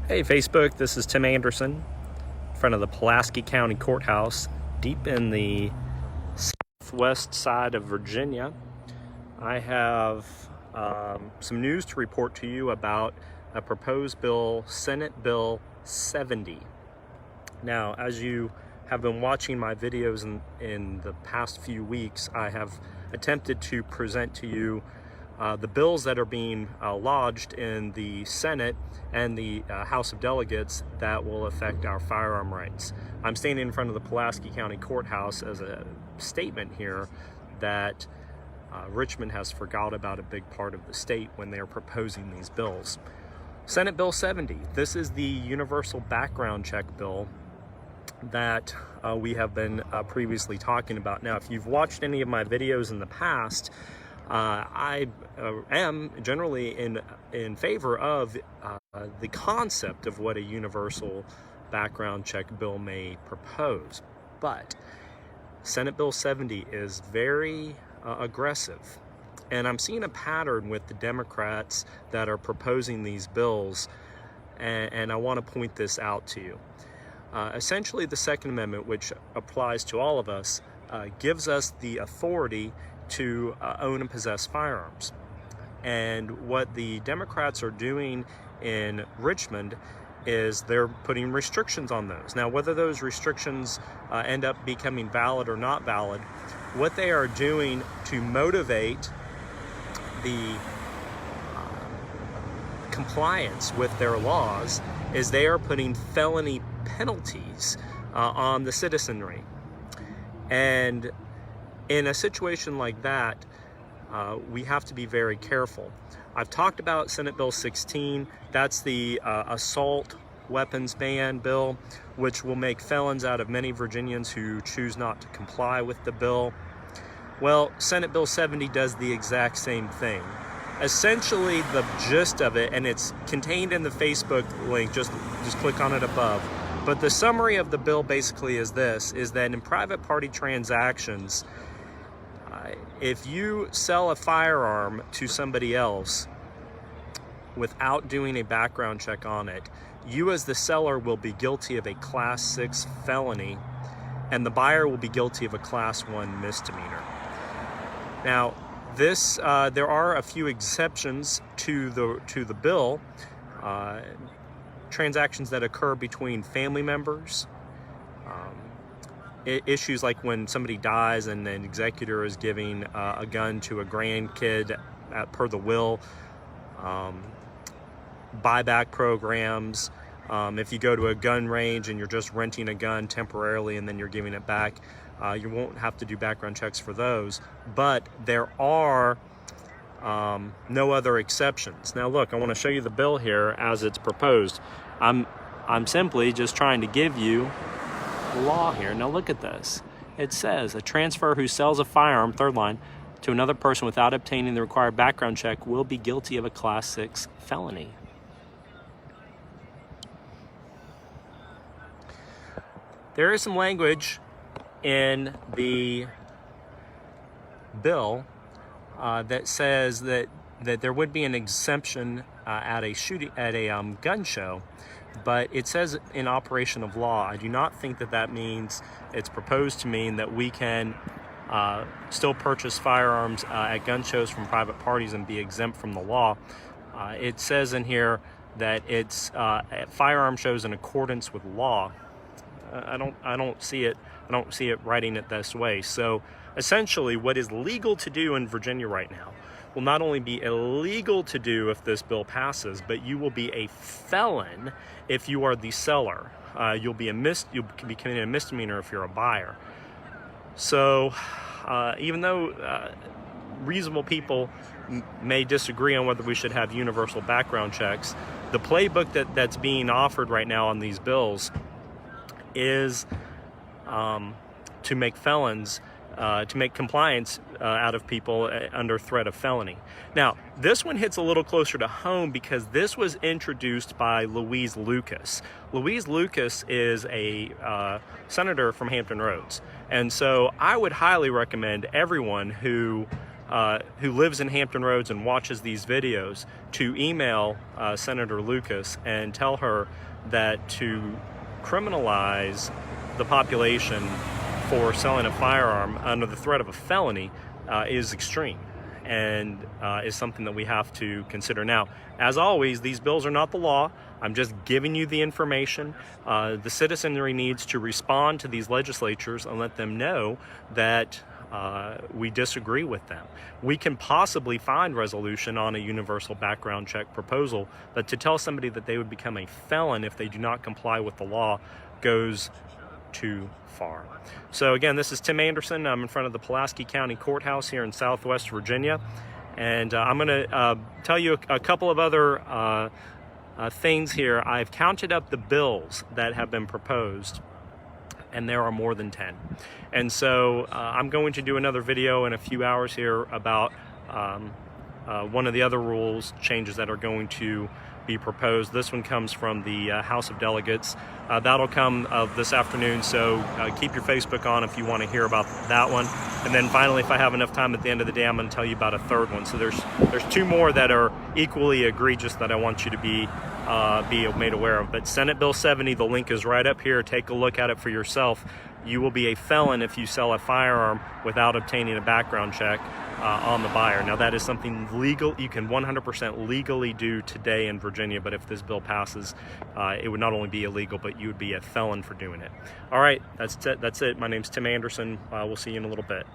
Hey Facebook, this is Tim Anderson in front of the Pulaski County Courthouse deep in the southwest side of Virginia. I have some news to report to you about a proposed bill, Senate Bill 70. Now, as you have been watching my videos in the past few weeks, I have attempted to present to you the bills that are being lodged in the Senate and the House of Delegates that will affect our firearm rights. I'm standing in front of the Pulaski County Courthouse as a statement here that Richmond has forgot about a big part of the state when they're proposing these bills. Senate Bill 70, this is the universal background check bill that we have been previously talking about. Now, if you've watched any of my videos in the past, I am generally in favor of the concept of what a universal background check bill may propose, but Senate Bill 70 is very aggressive, and I'm seeing a pattern with the Democrats that are proposing these bills, and I want to point this out to you. Essentially, the Second Amendment, which applies to all of us, gives us the authority to own and possess firearms. And what the Democrats are doing in Richmond is they're putting restrictions on those. Now, whether those restrictions end up becoming valid or not valid, what they are doing to motivate the compliance with their laws is they are putting felony penalties on the citizenry. And in a situation like that, we have to be very careful. I've talked about Senate Bill 16. That's the assault weapons ban bill, which will make felons out of many Virginians who choose not to comply with the bill. Well, Senate Bill 70 does the exact same thing. Essentially, the gist of it, and it's contained in the Facebook link, just click on it above. But the summary of the bill basically is this, is that in private party transactions, if you sell a firearm to somebody else without doing a background check on it, you as the seller will be guilty of a Class 6 felony, and the buyer will be guilty of a Class 1 misdemeanor. Now, this there are a few exceptions to the bill. Transactions that occur between family members, issues like when somebody dies and an executor is giving a gun to a grandkid per the will, buyback programs, if you go to a gun range and you're just renting a gun temporarily and then you're giving it back, you won't have to do background checks for those, but there are no other exceptions. Now look, I want to show you the bill here as it's proposed. I'm simply just trying to give you law here. Now look at this. It says a transfer who sells a firearm, third line, to another person without obtaining the required background check will be guilty of a Class 6 felony. There is some language in the bill that says that there would be an exemption at a gun show, but it says in operation of law. I do not think that means, it's proposed to mean that we can still purchase firearms at gun shows from private parties and be exempt from the law. It says in here that it's at firearm shows in accordance with law. I don't see it writing it this way. So essentially, what is legal to do in Virginia right now will not only be illegal to do if this bill passes, but you will be a felon if you are the seller. You'll be committing a misdemeanor if you're a buyer. So even though reasonable people may disagree on whether we should have universal background checks, the playbook that's being offered right now on these bills is to make felons, to make compliance out of people under threat of felony. Now, this one hits a little closer to home because this was introduced by Louise Lucas. Louise Lucas is a senator from Hampton Roads. And so I would highly recommend everyone who who lives in Hampton Roads and watches these videos to email Senator Lucas and tell her that to criminalize the population for selling a firearm under the threat of a felony is extreme and is something that we have to consider. Now, as always, these bills are not the law. I'm just giving you the information. The citizenry needs to respond to these legislatures and let them know that we disagree with them. We can possibly find resolution on a universal background check proposal, but to tell somebody that they would become a felon if they do not comply with the law goes too far. So again, this is Tim Anderson. I'm in front of the Pulaski County Courthouse here in Southwest Virginia, and I'm going to tell you a couple of other things here. I've counted up the bills that have been proposed, and there are more than 10. And so I'm going to do another video in a few hours here about one of the other rules changes that are going to be proposed. This one comes from the House of Delegates. That'll come this afternoon, so keep your Facebook on if you want to hear about that one. And then finally, if I have enough time at the end of the day, I'm going to tell you about a third one. So there's two more that are equally egregious that I want you to be made aware of. But Senate Bill 70, the link is right up here. Take a look at it for yourself. You will be a felon if you sell a firearm without obtaining a background check on the buyer. Now, that is something legal. You can 100% legally do today in Virginia, but if this bill passes, it would not only be illegal, but you would be a felon for doing it. All right, that's it. My name's Tim Anderson. We'll see you in a little bit.